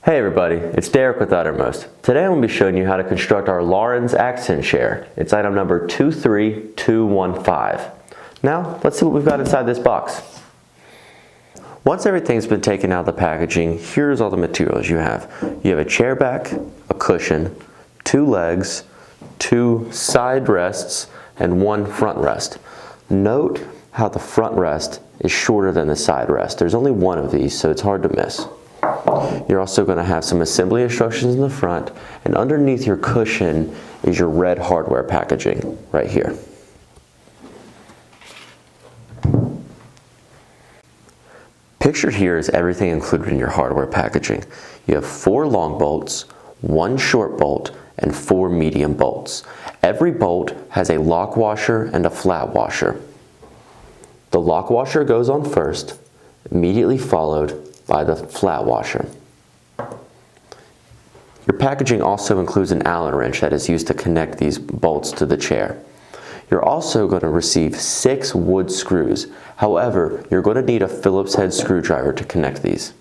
Hey everybody, it's Derek with Uttermost. Today I'm going to be showing you how to construct our Lauren's accent chair. It's item number 23215. Now, let's see what we've got inside this box. Once everything's been taken out of the packaging, here's all the materials you have. You have a chair back, a cushion, 2 legs, 2 side rests, and 1 front rest. Note how the front rest is shorter than the side rest. There's only one of these, so it's hard to miss. You're also going to have some assembly instructions in the front, and underneath your cushion is your red hardware packaging right here. Pictured here is everything included in your hardware packaging. You have 4 long bolts, 1 short bolt, and 4 medium bolts. Every bolt has a lock washer and a flat washer. The lock washer goes on first, immediately followed by the flat washer. Your packaging also includes an Allen wrench that is used to connect these bolts to the chair. You're also going to receive 6 wood screws. However, you're going to need a Phillips head screwdriver to connect these.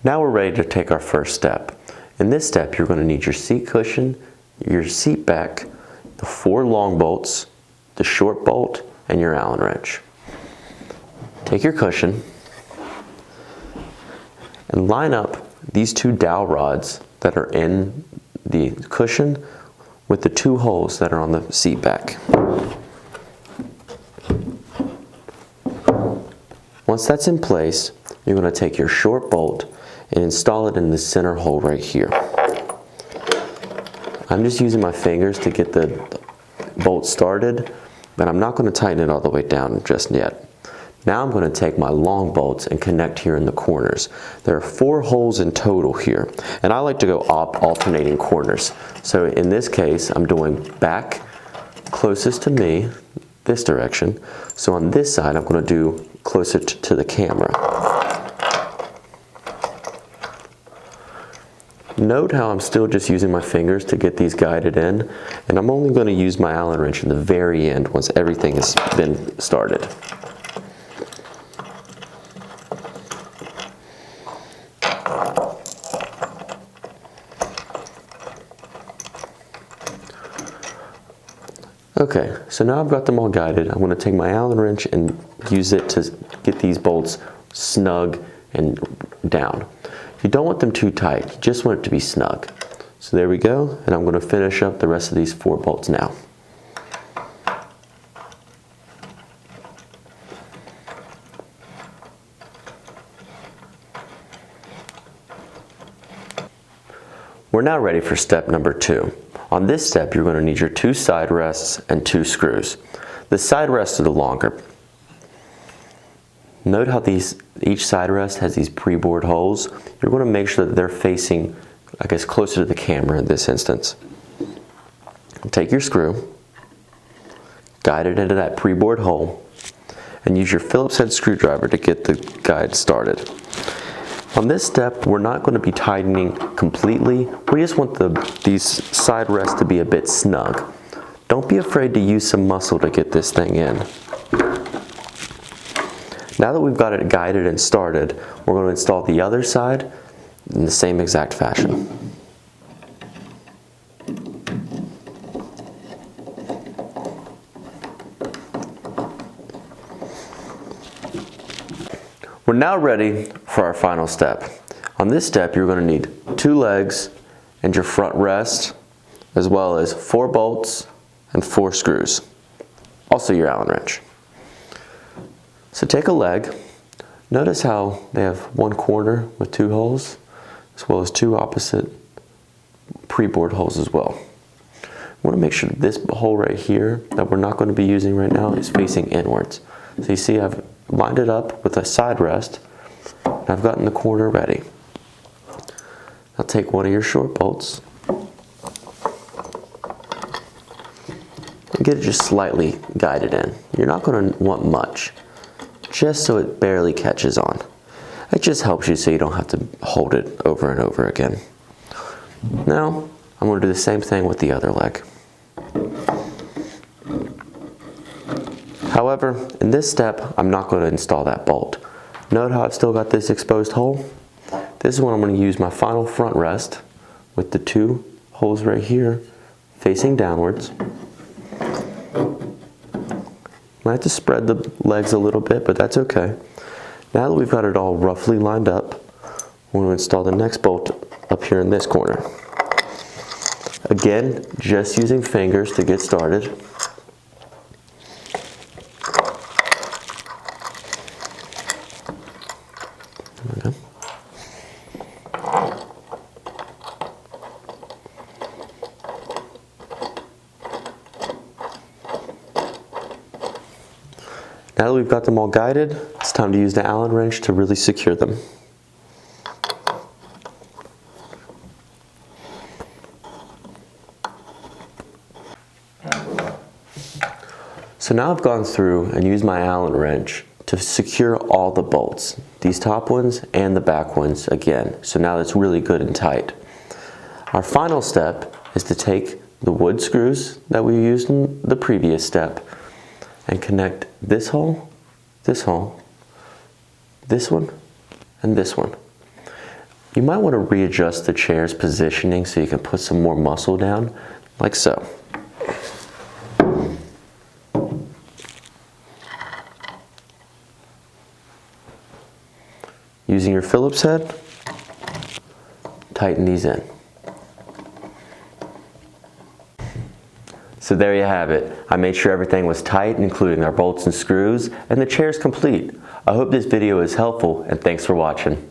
Now we're ready to take our first step. In this step, you're going to need your seat cushion, your seat back, the 4 long bolts, the short bolt, and your Allen wrench. Take your cushion and line up these 2 dowel rods that are in the cushion with the 2 holes that are on the seat back. Once that's in place, you're going to take your short bolt and install it in the center hole right here. I'm just using my fingers to get the bolt started, but I'm not going to tighten it all the way down just yet. Now I'm going to take my long bolts and connect here in the corners. There are 4 holes in total here, and I like to go alternating corners. So in this case, I'm doing back closest to me, this direction. So on this side, I'm going to do closer to the camera. Note how I'm still just using my fingers to get these guided in, and I'm only going to use my Allen wrench in the very end once everything has been started. Okay, so now I've got them all guided. I'm going to take my Allen wrench and use it to get these bolts snug and down. You don't want them too tight, you just want it to be snug. So there we go, and I'm going to finish up the rest of these 4 bolts now. We're now ready for step number 2. On this step, you're going to need your 2 side rests and 2 screws. The side rests are the longer. Note how each side rest has these pre-bored holes. You're going to make sure that they're facing, I guess, closer to the camera in this instance. Take your screw, guide it into that pre-bored hole, and use your Phillips head screwdriver to get the guide started. On this step, we're not going to be tightening completely. We just want these side rests to be a bit snug. Don't be afraid to use some muscle to get this thing in. Now that we've got it guided and started, we're going to install the other side in the same exact fashion. We're now ready for our final step. On this step, you're going to need 2 legs and your front rest, as well as 4 bolts and 4 screws. Also your Allen wrench. So take a leg. Notice how they have 1 corner with 2 holes, as well as 2 opposite pre-bored holes as well. We want to make sure that this hole right here that we're not going to be using right now is facing inwards. So you see I've lined it up with a side rest, and I've gotten the corner ready. Now take one of your short bolts and get it just slightly guided in. You're not going to want much, just so it barely catches on. It just helps you so you don't have to hold it over and over again. Now I'm going to do the same thing with the other leg. However, in this step, I'm not going to install that bolt. Note how I've still got this exposed hole? This is when I'm going to use my final front rest with the 2 holes right here facing downwards. I have to spread the legs a little bit, but that's okay. Now that we've got it all roughly lined up, we're going to install the next bolt up here in this corner. Again, just using fingers to get started. There we go. Now that we've got them all guided, it's time to use the Allen wrench to really secure them. So now I've gone through and used my Allen wrench to secure all the bolts, these top ones and the back ones again. So now it's really good and tight. Our final step is to take the wood screws that we used in the previous step and connect this hole, this one, and this one. You might want to readjust the chair's positioning so you can put some more muscle down, like so. Using your Phillips head, tighten these in. So there you have it. I made sure everything was tight, including our bolts and screws, and the chair's complete. I hope this video is helpful, and thanks for watching.